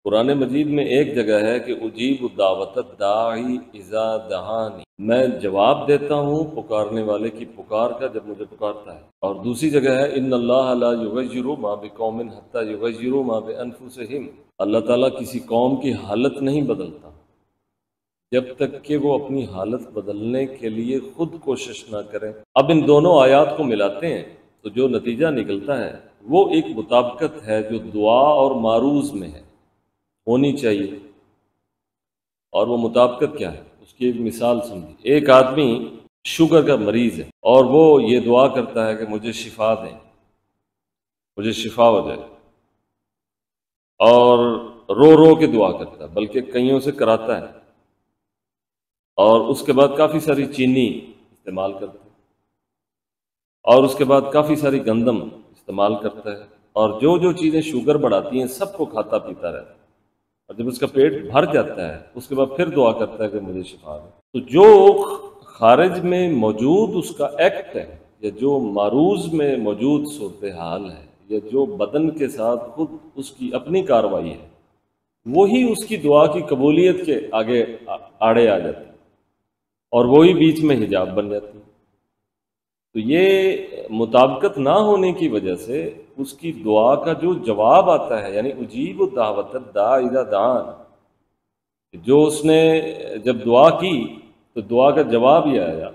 قرآن مجید میں ایک جگہ ہے کہ اجیب دعوت الداعی اذا دعانی، میں جواب دیتا ہوں پکارنے والے کی پکار کا جب مجھے پکارتا ہے۔ اور دوسری جگہ ہے ان اللہ لا یغیر ما بقوم حتی یغیروا ما بانفسہم، اللہ تعالیٰ کسی قوم کی حالت نہیں بدلتا جب تک کہ وہ اپنی حالت بدلنے کے لیے خود کوشش نہ کریں۔ اب ان دونوں آیات کو ملاتے ہیں تو جو نتیجہ نکلتا ہے وہ ایک مطابقت ہے جو دعا اور معروض میں ہے، ہونی چاہیے۔ اور وہ مطابقت کیا ہے؟ اس کی ایک مثال سمجھیں۔ ایک آدمی شوگر کا مریض ہے اور وہ یہ دعا کرتا ہے کہ مجھے شفا دیں، مجھے شفا ہو جائے، اور رو رو کے دعا کرتا ہے، بلکہ کئیوں سے کراتا ہے، اور اس کے بعد کافی ساری چینی استعمال کرتا ہے، اور اس کے بعد کافی ساری گندم استعمال کرتا ہے، اور جو جو چیزیں شوگر بڑھاتی ہیں سب کو کھاتا پیتا رہتا ہے، اور جب اس کا پیٹ بھر جاتا ہے اس کے بعد پھر دعا کرتا ہے کہ مجھے شفا دے۔ تو جو خارج میں موجود اس کا ایکٹ ہے، یا جو معروض میں موجود صورتحال ہے، یا جو بدن کے ساتھ خود اس کی اپنی کارروائی ہے، وہی اس کی دعا کی قبولیت کے آگے آڑے آ جاتی ہے، اور وہی بیچ میں حجاب بن جاتی ہے۔ تو یہ مطابقت نہ ہونے کی وجہ سے اس کی دعا کا جو جواب آتا ہے، یعنی اجیب دعوت الداع اذا دعان، جو اس نے جب دعا کی تو دعا کا جواب یہ آیا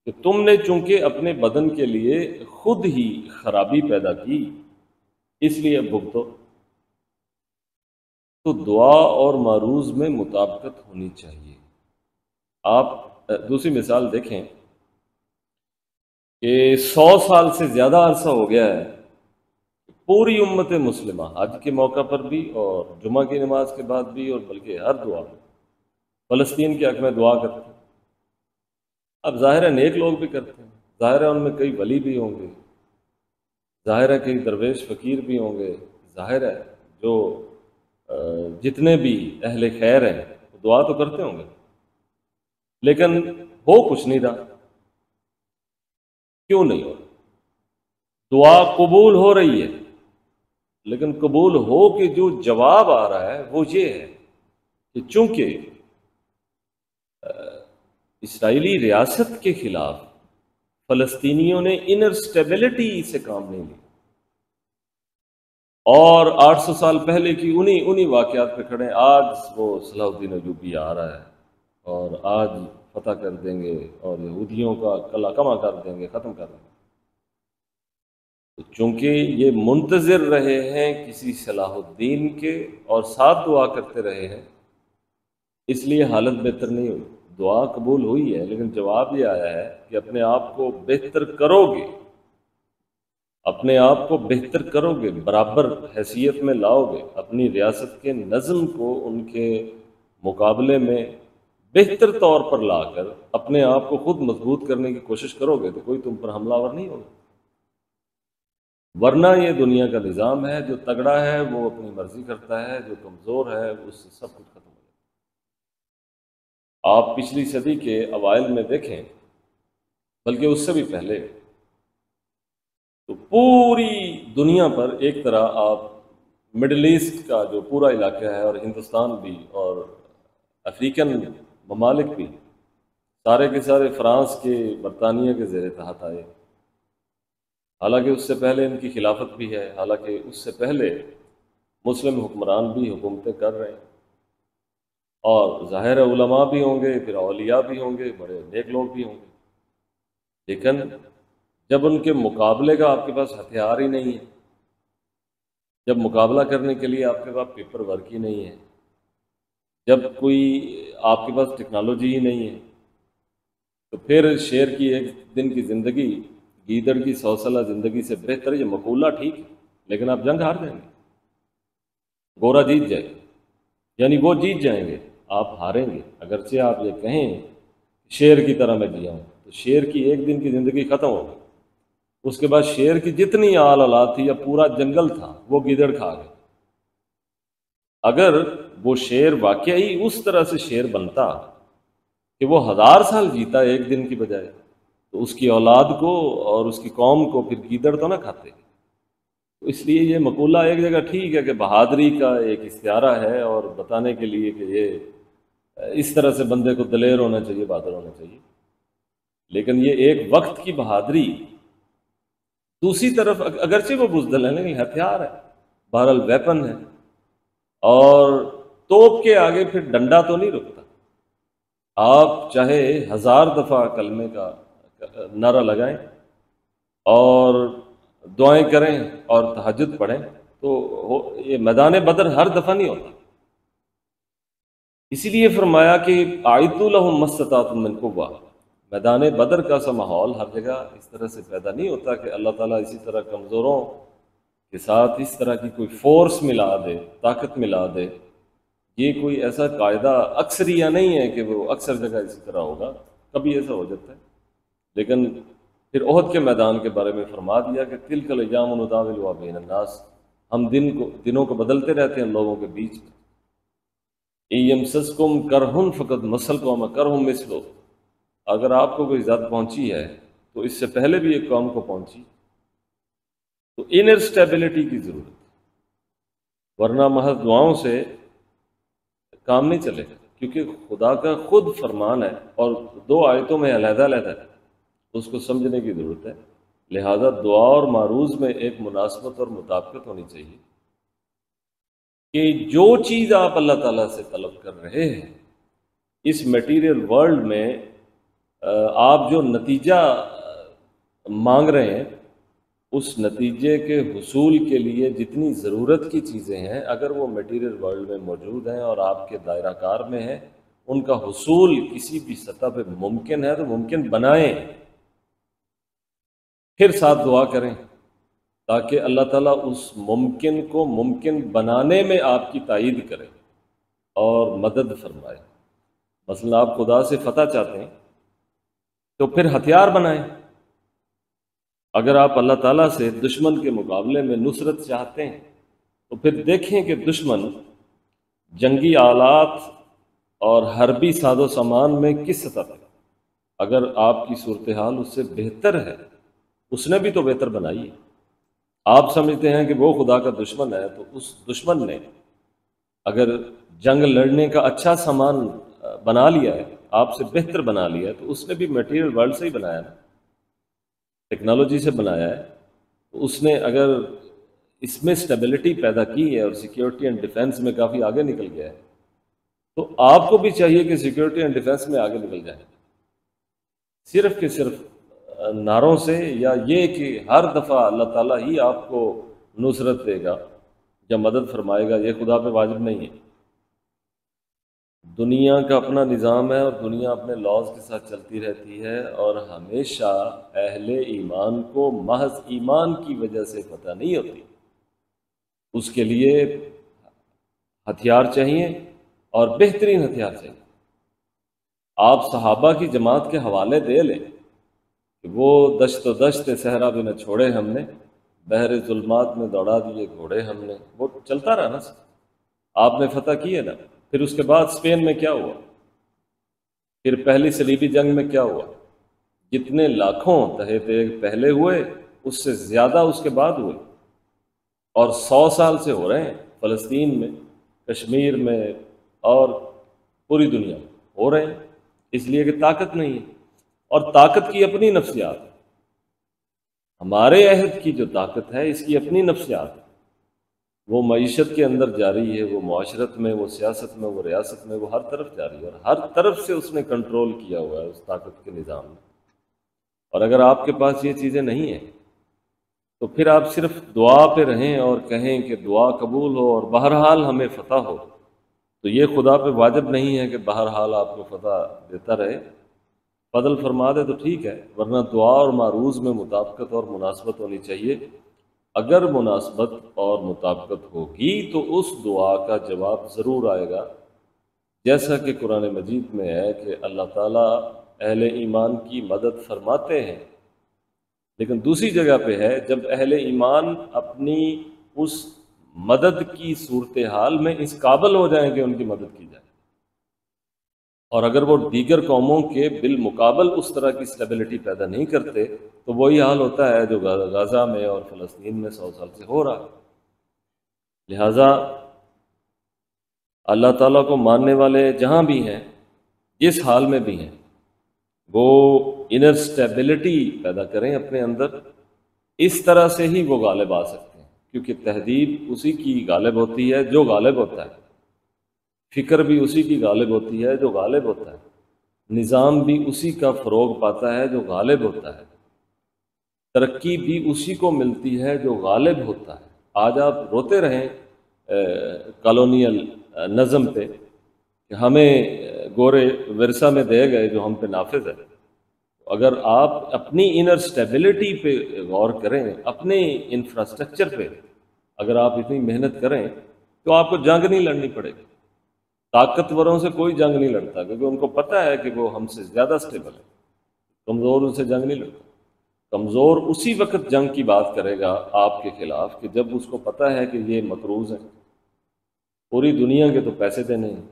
کہ تم نے چونکہ اپنے بدن کے لیے خود ہی خرابی پیدا کی، اس لیے بھگتو۔ تو دعا اور معروض میں مطابقت ہونی چاہیے۔ آپ دوسری مثال دیکھیں کہ 100 سال سے زیادہ عرصہ ہو گیا ہے پوری امت مسلمہ حج کے موقع پر بھی اور جمعہ کی نماز کے بعد بھی، اور بلکہ ہر دعا میں فلسطین کے حق میں دعا کرتے ہیں۔ اب ظاہر ہے نیک لوگ بھی کرتے ہیں، ظاہر ہے ان میں کئی ولی بھی ہوں گے، ظاہر ہے کئی درویش فقیر بھی ہوں گے، ظاہر ہے جو جتنے بھی اہل خیر ہیں وہ دعا تو کرتے ہوں گے، لیکن ہو کچھ نہیں رہا۔ کیوں نہیں ہو رہا؟ دعا قبول ہو رہی ہے، لیکن قبول ہو کے جو جواب آ رہا ہے وہ یہ ہے کہ چونکہ اسرائیلی ریاست کے خلاف فلسطینیوں نے انر سٹیبلٹی سے کام نہیں لیا، اور 800 سال پہلے کی انہی واقعات پہ کھڑے ہیں۔ آج وہ صلاح الدین ایوبی آ رہا ہے اور آج فتح کر دیں گے اور یہودیوں کا قلعہ کما کر دیں گے، ختم کر دیں گے۔ چونکہ یہ منتظر رہے ہیں کسی صلاح الدین کے اور ساتھ دعا کرتے رہے ہیں، اس لیے حالت بہتر نہیں ہوئی۔ دعا قبول ہوئی ہے، لیکن جواب یہ آیا ہے کہ اپنے آپ کو بہتر کرو گے، اپنے آپ کو بہتر کرو گے، برابر حیثیت میں لاؤ گے، اپنی ریاست کے نظم کو ان کے مقابلے میں بہتر طور پر لا کر اپنے آپ کو خود مضبوط کرنے کی کوشش کرو گے تو کوئی تم پر حملہ آور نہیں ہوگا۔ ورنہ یہ دنیا کا نظام ہے، جو تگڑا ہے وہ اپنی مرضی کرتا ہے، جو کمزور ہے اس سے سب کچھ ختم ہو جاتا ہے۔ آپ پچھلی صدی کے اوائل میں دیکھیں، بلکہ اس سے بھی پہلے، تو پوری دنیا پر ایک طرح آپ مڈل ایسٹ کا جو پورا علاقہ ہے، اور ہندوستان بھی اور افریقن ممالک بھی، سارے کے سارے فرانس کے، برطانیہ کے زیر تحت آئے۔ حالانکہ اس سے پہلے ان کی خلافت بھی ہے، حالانکہ اس سے پہلے مسلم حکمران بھی حکومتیں کر رہے ہیں، اور ظاہر علماء بھی ہوں گے، پھر اولیاء بھی ہوں گے، بڑے نیک لوگ بھی ہوں گے، لیکن جب ان کے مقابلے کا آپ کے پاس ہتھیار ہی نہیں ہے، جب مقابلہ کرنے کے لیے آپ کے پاس پیپر ورک ہی نہیں ہے، جب کوئی آپ کے پاس ٹیکنالوجی ہی نہیں ہے، تو پھر شیر کی ایک دن کی زندگی گیدڑ کی 100 سالہ زندگی سے بہتر ہے۔ یہ مقولہ ٹھیک ہے، لیکن آپ جنگ ہار جائیں گے، گورا جیت جائے گا، یعنی وہ جیت جائیں گے، آپ ہاریں گے۔ اگرچہ آپ یہ کہیں شیر کی طرح میں جیا ہوں، تو شیر کی ایک دن کی زندگی ختم ہو گئی، اس کے بعد شیر کی جتنی آل اولاد تھی یا پورا جنگل تھا وہ گیدڑ کھا گئے۔ اگر وہ شیر واقعی اس طرح سے شیر بنتا کہ وہ 1000 سال جیتا ایک دن کی بجائے، تو اس کی اولاد کو اور اس کی قوم کو پھر گیدڑ تو نہ کھاتے۔ تو اس لیے یہ مقولہ ایک جگہ ٹھیک ہے کہ بہادری کا ایک استعارہ ہے اور بتانے کے لیے کہ یہ اس طرح سے بندے کو دلیر ہونا چاہیے، بہادر ہونا چاہیے، لیکن یہ ایک وقت کی بہادری، دوسری طرف اگرچہ وہ بزدل ہے لیکن ہتھیار ہے، بہرحال ویپن ہے، اور توپ کے آگے پھر ڈنڈا تو نہیں رکتا۔ آپ چاہے 1000 دفعہ کلمے کا نعرہ لگائیں اور دعائیں کریں اور تہجد پڑھیں، تو یہ میدان بدر ہر دفعہ نہیں ہوتا۔ اسی لیے فرمایا کہ اعدوا لهم ما استطعتم من قوة، میدان بدر کا سا ماحول ہر جگہ اس طرح سے پیدا نہیں ہوتا کہ اللہ تعالیٰ اسی طرح کمزوروں کے ساتھ اس طرح کی کوئی فورس ملا دے، طاقت ملا دے۔ یہ کوئی ایسا قاعدہ اکثریہ نہیں ہے کہ وہ اکثر جگہ اسی طرح ہوگا، کبھی ایسا ہو جاتا ہے، لیکن پھر احد کے میدان کے بارے میں فرما دیا کہ تلک الایام نداولها بین الناس، ہم دنوں کو بدلتے رہتے ہیں لوگوں کے بیچ میں۔ یمسسکم کرہن فقد مسل قوم کرہم مثلو، اگر آپ کو کوئی ذات پہنچی ہے تو اس سے پہلے بھی ایک قوم کو پہنچی، تو انر سٹیبلٹی کی ضرورت ہے، ورنہ محض دعاؤں سے کام نہیں چلے گا، کیونکہ خدا کا خود فرمان ہے اور 2 آیتوں میں علیحدہ علیحدہ ہے، اس کو سمجھنے کی ضرورت ہے۔ لہذا دعا اور معروض میں ایک مناسبت اور مطابقت ہونی چاہیے کہ جو چیز آپ اللہ تعالیٰ سے طلب کر رہے ہیں اس میٹیریل ورلڈ میں، آپ جو نتیجہ مانگ رہے ہیں اس نتیجے کے حصول کے لیے جتنی ضرورت کی چیزیں ہیں، اگر وہ میٹیریل ورلڈ میں موجود ہیں اور آپ کے دائرہ کار میں ہیں، ان کا حصول کسی بھی سطح پہ ممکن ہے تو ممکن بنائیں، پھر ساتھ دعا کریں تاکہ اللہ تعالیٰ اس ممکن کو ممکن بنانے میں آپ کی تائید کرے اور مدد فرمائے۔ مثلا آپ خدا سے فتح چاہتے ہیں تو پھر ہتھیار بنائیں، اگر آپ اللہ تعالیٰ سے دشمن کے مقابلے میں نصرت چاہتے ہیں تو پھر دیکھیں کہ دشمن جنگی آلات اور حربی ساز و سامان میں کس سطح پہ، اگر آپ کی صورتحال اس سے بہتر ہے، اس نے بھی تو بہتر بنائی ہے۔ آپ سمجھتے ہیں کہ وہ خدا کا دشمن ہے، تو اس دشمن نے اگر جنگ لڑنے کا اچھا سامان بنا لیا ہے، آپ سے بہتر بنا لیا ہے، تو اس نے بھی میٹیریل ورلڈ سے ہی بنایا ہے، ٹیکنالوجی سے بنایا ہے، تو اس نے اگر اس میں سٹیبلٹی پیدا کی ہے اور سیکیورٹی اینڈ ڈیفنس میں کافی آگے نکل گیا ہے، تو آپ کو بھی چاہیے کہ سیکیورٹی اینڈ ڈیفنس میں آگے نکل جائیں، صرف کہ صرف نعروں سے، یا یہ کہ ہر دفعہ اللہ تعالیٰ ہی آپ کو نصرت دے گا یا مدد فرمائے گا، یہ خدا پہ واجب نہیں ہے۔ دنیا کا اپنا نظام ہے اور دنیا اپنے لاز کے ساتھ چلتی رہتی ہے، اور ہمیشہ اہل ایمان کو محض ایمان کی وجہ سے فتح نہیں ہوتی، اس کے لیے ہتھیار چاہیے اور بہترین ہتھیار چاہیے۔ آپ صحابہ کی جماعت کے حوالے دے لیں کہ وہ دشت و دشت صحرا بھی نہ چھوڑے ہم نے، بحر ظلمات میں دوڑا دیے گھوڑے ہم نے، وہ چلتا رہا نا، آپ نے فتح کی ہے نا۔ پھر اس کے بعد اسپین میں کیا ہوا، پھر پہلی صلیبی جنگ میں کیا ہوا، جتنے لاکھوں تہے تیغ پہلے ہوئے اس سے زیادہ اس کے بعد ہوئے، اور 100 سال سے ہو رہے ہیں، فلسطین میں، کشمیر میں، اور پوری دنیا میں ہو رہے ہیں، اس لیے کہ طاقت نہیں ہے، اور طاقت کی اپنی نفسیات ہے۔ ہمارے عہد کی جو طاقت ہے اس کی اپنی نفسیات ہے، وہ معیشت کے اندر جاری ہے، وہ معاشرت میں، وہ سیاست میں، وہ ریاست میں، وہ ہر طرف جاری ہے، اور ہر طرف سے اس نے کنٹرول کیا ہوا ہے اس طاقت کے نظام میں۔ اور اگر آپ کے پاس یہ چیزیں نہیں ہیں تو پھر آپ صرف دعا پہ رہیں اور کہیں کہ دعا قبول ہو اور بہرحال ہمیں فتح ہو، تو یہ خدا پہ واجب نہیں ہے کہ بہرحال آپ کو فتح دیتا رہے، فضل فرما دے تو ٹھیک ہے، ورنہ دعا اور معروض میں مطابقت اور مناسبت ہونی چاہیے۔ اگر مناسبت اور مطابقت ہوگی تو اس دعا کا جواب ضرور آئے گا، جیسا کہ قرآن مجید میں ہے کہ اللہ تعالیٰ اہل ایمان کی مدد فرماتے ہیں، لیکن دوسری جگہ پہ ہے جب اہل ایمان اپنی اس مدد کی صورتحال میں اس قابل ہو جائیں کہ ان کی مدد کی جائے۔ اور اگر وہ دیگر قوموں کے بالمقابل اس طرح کی اسٹیبلٹی پیدا نہیں کرتے تو وہی حال ہوتا ہے جو غزہ میں اور فلسطین میں 100 سال سے ہو رہا ہے۔ لہٰذا اللہ تعالیٰ کو ماننے والے جہاں بھی ہیں، جس حال میں بھی ہیں، وہ انر اسٹیبلٹی پیدا کریں اپنے اندر، اس طرح سے ہی وہ غالب آ سکتے ہیں، کیونکہ تہذیب اسی کی غالب ہوتی ہے جو غالب ہوتا ہے، فکر بھی اسی کی غالب ہوتی ہے جو غالب ہوتا ہے، نظام بھی اسی کا فروغ پاتا ہے جو غالب ہوتا ہے، ترقی بھی اسی کو ملتی ہے جو غالب ہوتا ہے۔ آج آپ روتے رہیں کالونیل نظم پہ کہ ہمیں گورے ورثہ میں دے گئے جو ہم پہ نافذ ہے، اگر آپ اپنی انر سٹیبلٹی پہ غور کریں، اپنے انفراسٹرکچر پہ اگر آپ اتنی محنت کریں تو آپ کو جنگ نہیں لڑنی پڑے گی۔ طاقتوروں سے کوئی جنگ نہیں لڑتا کیونکہ ان کو پتہ ہے کہ وہ ہم سے زیادہ سٹیبل ہے، کمزور ان سے جنگ نہیں لڑتا۔ کمزور اسی وقت جنگ کی بات کرے گا آپ کے خلاف کہ جب اس کو پتہ ہے کہ یہ مقروض ہے، پوری دنیا کے تو پیسے دینے ہیں۔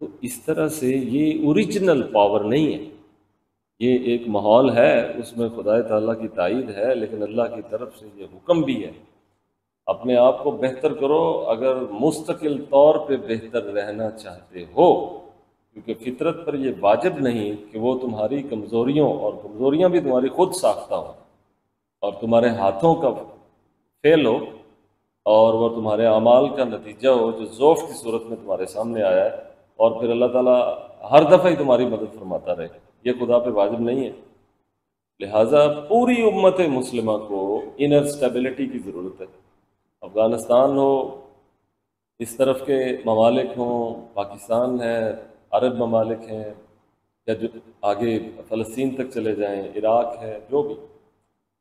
تو اس طرح سے یہ اوریجنل پاور نہیں ہے، یہ ایک ماحول ہے، اس میں خدا تعالیٰ کی تائید ہے، لیکن اللہ کی طرف سے یہ حکم بھی ہے اپنے آپ کو بہتر کرو اگر مستقل طور پہ بہتر رہنا چاہتے ہو، کیونکہ فطرت پر یہ واجب نہیں کہ وہ تمہاری کمزوریوں اور کمزوریاں بھی تمہاری خود ساختہ ہوں اور تمہارے ہاتھوں کا فعل ہو اور وہ تمہارے اعمال کا نتیجہ ہو جو ضعف کی صورت میں تمہارے سامنے آیا ہے، اور پھر اللہ تعالیٰ ہر دفعہ ہی تمہاری مدد فرماتا رہے، یہ خدا پہ واجب نہیں ہے۔ لہٰذا پوری امت مسلمہ کو انر سٹیبلٹی کی ضرورت ہے، افغانستان ہو، اس طرف کے ممالک ہوں، پاکستان ہے، عرب ممالک ہیں، یا جو آگے فلسطین تک چلے جائیں، عراق ہے، جو بھی،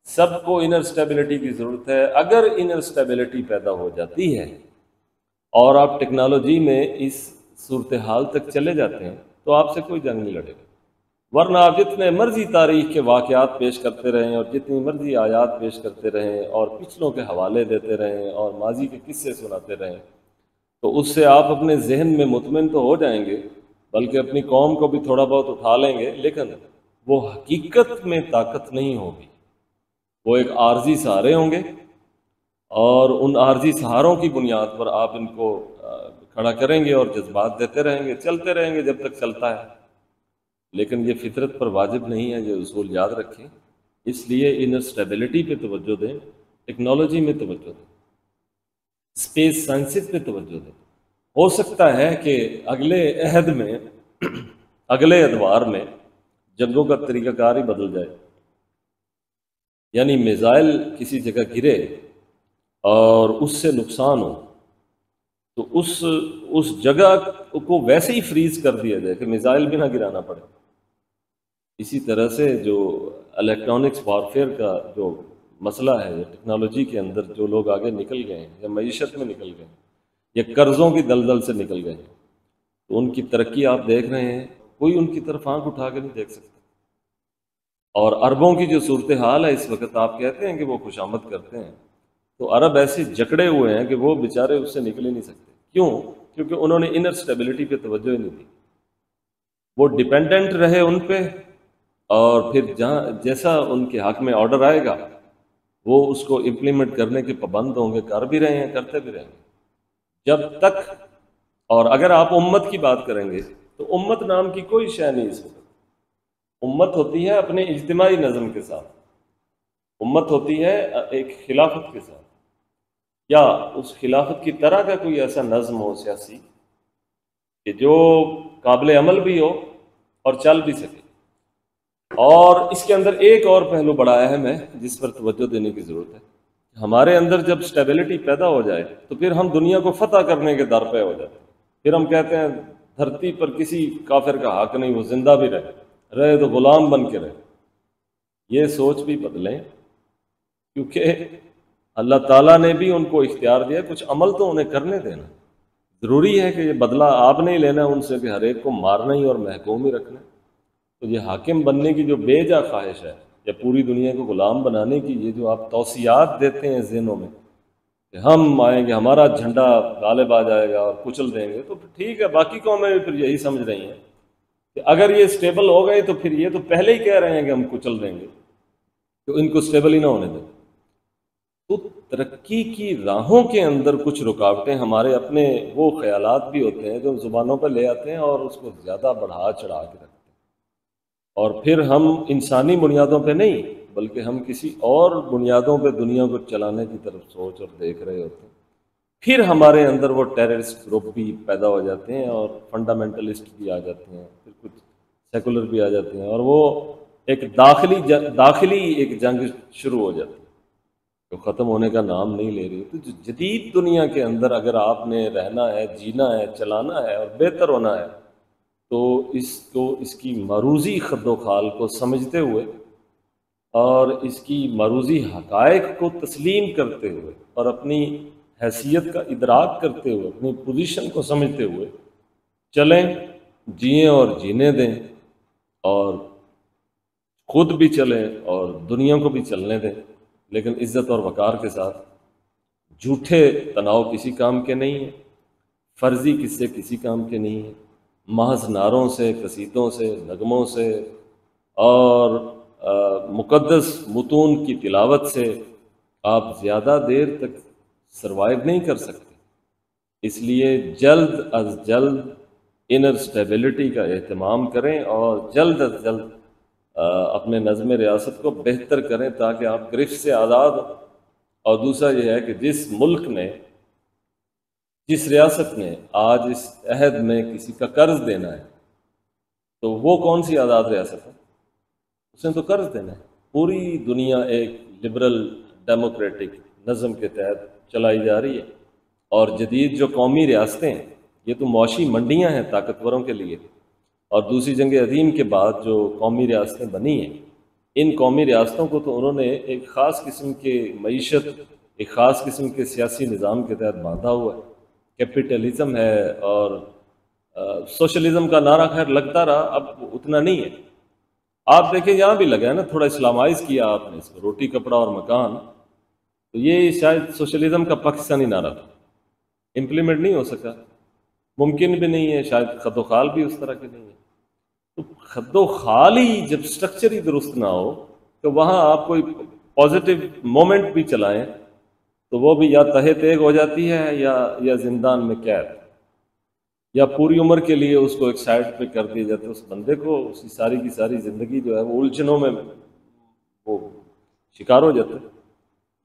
سب کو انر سٹیبلٹی کی ضرورت ہے۔ اگر انر سٹیبلٹی پیدا ہو جاتی ہے اور آپ ٹیکنالوجی میں اس صورتحال تک چلے جاتے ہیں تو آپ سے کوئی جنگ نہیں لڑے گا، ورنہ آپ جتنے مرضی تاریخ کے واقعات پیش کرتے رہیں اور جتنی مرضی آیات پیش کرتے رہیں اور پچھلوں کے حوالے دیتے رہیں اور ماضی کے قصے سناتے رہیں تو اس سے آپ اپنے ذہن میں مطمئن تو ہو جائیں گے، بلکہ اپنی قوم کو بھی تھوڑا بہت اٹھا لیں گے، لیکن وہ حقیقت میں طاقت نہیں ہوگی، وہ ایک عارضی سہارے ہوں گے، اور ان عارضی سہاروں کی بنیاد پر آپ ان کو کھڑا کریں گے اور جذبات دیتے رہیں گے، چلتے رہیں گے جب تک چلتا ہے، لیکن یہ فطرت پر واجب نہیں ہے، یہ اصول یاد رکھیں۔ اس لیے انر سٹیبلٹی پہ توجہ دیں، ٹیکنالوجی میں توجہ دیں، اسپیس سائنسز پہ توجہ دیں۔ ہو سکتا ہے کہ اگلے عہد میں اگلے ادوار میں جنگوں کا طریقہ کار ہی بدل جائے، یعنی میزائل کسی جگہ گرے اور اس سے نقصان ہو تو اس جگہ کو ویسے ہی فریز کر دیا جائے کہ میزائل بھی نہ گرانا پڑے۔ اسی طرح سے جو الیکٹرانکس وارفیئر کا جو مسئلہ ہے، یا ٹیکنالوجی کے اندر جو لوگ آگے نکل گئے ہیں یا معیشت میں نکل گئے ہیں یا قرضوں کی دلدل سے نکل گئے ہیں، تو ان کی ترقی آپ دیکھ رہے ہیں، کوئی ان کی طرف آنکھ اٹھا کے نہیں دیکھ سکتا۔ اور عربوں کی جو صورتحال ہے اس وقت، آپ کہتے ہیں کہ وہ خوشامد کرتے ہیں، تو عرب ایسے جکڑے ہوئے ہیں کہ وہ بیچارے اس سے نکل ہی نہیں سکتے۔ کیوں؟ کیونکہ انہوں نے انر سٹیبلٹی پہ توجہ ہی نہیں دی، وہ ڈیپینڈنٹ رہے ان پہ، اور پھر جیسا ان کے حق میں آرڈر آئے گا وہ اس کو امپلیمنٹ کرنے کے پابند ہوں گے، کر بھی رہے ہیں، کرتے بھی رہیں گے جب تک۔ اور اگر آپ امت کی بات کریں گے تو امت نام کی کوئی شے نہیں اس وقت۔ امت ہوتی ہے اپنے اجتماعی نظم کے ساتھ، امت ہوتی ہے ایک خلافت کے ساتھ، یا اس خلافت کی طرح کا کوئی ایسا نظم ہو سیاسی کہ جو قابل عمل بھی ہو اور چل بھی سکے۔ اور اس کے اندر ایک اور پہلو بڑا اہم ہے جس پر توجہ دینے کی ضرورت ہے۔ ہمارے اندر جب سٹیبلٹی پیدا ہو جائے تو پھر ہم دنیا کو فتح کرنے کے در پہ ہو جاتے ہیں، پھر ہم کہتے ہیں دھرتی پر کسی کافر کا حق نہیں، وہ زندہ بھی رہے تو غلام بن کے رہے۔ یہ سوچ بھی بدلیں، کیونکہ اللہ تعالیٰ نے بھی ان کو اختیار دیا، کچھ عمل تو انہیں کرنے دینا۔ ضروری ہے کہ یہ بدلہ آپ نہیں لینا ان سے کہ ہر ایک کو مارنا ہی اور محکوم ہی رکھنا۔ تو یہ حاکم بننے کی جو بے جا خواہش ہے یا پوری دنیا کو غلام بنانے کی یہ جو آپ توصیات دیتے ہیں ذہنوں میں کہ ہم آئیں گے، ہمارا جھنڈا غالب آ جائے گا اور کچل دیں گے، تو ٹھیک ہے، باقی قومیں بھی پھر یہی سمجھ رہی ہیں کہ اگر یہ اسٹیبل ہو گئے تو پھر یہ تو پہلے ہی کہہ رہے ہیں کہ ہم کچل دیں گے، تو ان کو اسٹیبل ہی نہ ہونے دیں۔ تو ترقی کی راہوں کے اندر کچھ رکاوٹیں ہمارے اپنے وہ خیالات بھی ہوتے ہیں جو زبانوں پہ لے آتے ہیں اور اس کو زیادہ بڑھا چڑھا کے رکھتے ہیں، اور پھر ہم انسانی بنیادوں پہ نہیں بلکہ ہم کسی اور بنیادوں پہ دنیا کو چلانے کی طرف سوچ اور دیکھ رہے ہوتے ہیں۔ پھر ہمارے اندر وہ ٹیررسٹ گروپ بھی پیدا ہو جاتے ہیں اور فنڈامنٹلسٹ بھی آ جاتے ہیں، پھر کچھ سیکولر بھی آ جاتے ہیں، اور وہ ایک داخلی ایک جنگ شروع ہو جاتی ہے جو ختم ہونے کا نام نہیں لے رہی۔ تو جو جدید دنیا کے اندر اگر آپ نے رہنا ہے، جینا ہے، چلانا ہے اور بہتر ہونا ہے، تو اس کو اس کی معروضی خد و خال کو سمجھتے ہوئے اور اس کی معروضی حقائق کو تسلیم کرتے ہوئے اور اپنی حیثیت کا ادراک کرتے ہوئے، اپنی پوزیشن کو سمجھتے ہوئے چلیں، جئیں اور جینے دیں، اور خود بھی چلیں اور دنیا کو بھی چلنے دیں، لیکن عزت اور وقار کے ساتھ۔ جھوٹے تناؤ کسی کام کے نہیں ہیں، فرضی قصے کسی کام کے نہیں ہیں، محض نعروں سے، قصیدوں سے، نغموں سے اور مقدس متون کی تلاوت سے آپ زیادہ دیر تک سروائیو نہیں کر سکتے۔ اس لیے جلد از جلد انر اسٹیبلٹی کا اہتمام کریں اور جلد از جلد اپنے نظم ریاست کو بہتر کریں تاکہ آپ گرفت سے آزاد ہوں۔ اور دوسرا یہ ہے کہ جس ملک نے، جس ریاست نے آج اس عہد میں کسی کا قرض دینا ہے، تو وہ کون سی آزاد ریاست ہے؟ اس نے تو قرض دینا ہے۔ پوری دنیا ایک لبرل ڈیموکریٹک نظم کے تحت چلائی جا رہی ہے، اور جدید جو قومی ریاستیں ہیں یہ تو معاشی منڈیاں ہیں طاقتوروں کے لیے، اور دوسری جنگ عظیم کے بعد جو قومی ریاستیں بنی ہیں، ان قومی ریاستوں کو تو انہوں نے ایک خاص قسم کے معیشت، ایک خاص قسم کے سیاسی نظام کے تحت باندھا ہوا ہے۔ کیپٹلزم ہے اور سوشلزم کا نعرہ خیر لگتا رہا، اب اتنا نہیں ہے۔ آپ دیکھیں یہاں بھی لگا ہے نا، تھوڑا اسلامائز کیا آپ نے اس کو، روٹی کپڑا اور مکان، تو یہ شاید سوشلزم کا پاکستانی نعرہ تھا، امپلیمنٹ نہیں ہو سکا، ممکن بھی نہیں ہے، شاید خد و خال بھی اس طرح کے نہیں ہے۔ تو خد و خال ہی جب سٹرکچر ہی درست نہ ہو تو وہاں آپ کوئی پازیٹیو مومنٹ بھی چلائیں تو وہ بھی یا تہہ تیغ ہو جاتی ہے یا زندان میں قید، یا پوری عمر کے لیے اس کو ایک سائڈ پہ کر دیا جاتا ہے۔ اس بندے کو اس کی ساری کی ساری زندگی جو ہے وہ الجھنوں میں وہ شکار ہو جاتا ہے،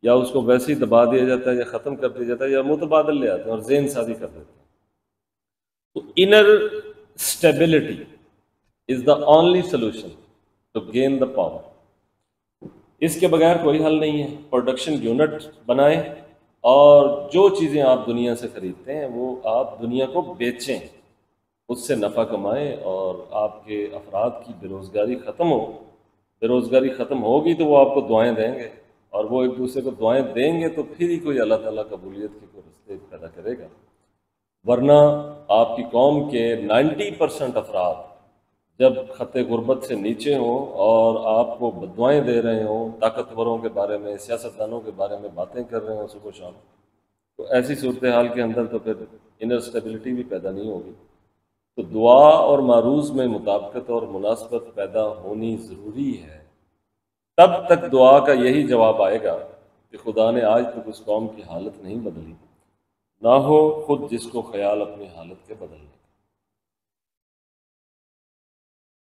یا اس کو ویسے ہی دبا دیا جاتا ہے یا ختم کر دیا جاتا ہے یا متبادل لے آتے ہیں اور ذہن سازی کر دیتے ہیں۔ تو inner stability is the only solution to gain the power. اس کے بغیر کوئی حل نہیں ہے۔ پروڈکشن یونٹ بنائیں اور جو چیزیں آپ دنیا سے خریدتے ہیں وہ آپ دنیا کو بیچیں، اس سے نفع کمائیں، اور آپ کے افراد کی بے روزگاری ختم ہو۔ بے روزگاری ختم ہوگی تو وہ آپ کو دعائیں دیں گے، اور وہ ایک دوسرے کو دعائیں دیں گے تو پھر ہی کوئی اللہ تعالیٰ قبولیت کے کوئی رستے پیدا کرے گا، ورنہ آپ کی قوم کے 90% افراد جب خط غربت سے نیچے ہوں اور آپ کو بددعائیں دے رہے ہوں، طاقتوروں کے بارے میں، سیاستدانوں کے بارے میں باتیں کر رہے ہوں صبح و شام، تو ایسی صورتحال کے اندر تو پھر انر اسٹیبلٹی بھی پیدا نہیں ہوگی۔ تو دعا اور معروض میں مطابقت اور مناسبت پیدا ہونی ضروری ہے۔ تب تک دعا کا یہی جواب آئے گا کہ خدا نے آج تک اس قوم کی حالت نہیں بدلی، نہ ہو خود جس کو خیال اپنی حالت کے بدلنے۔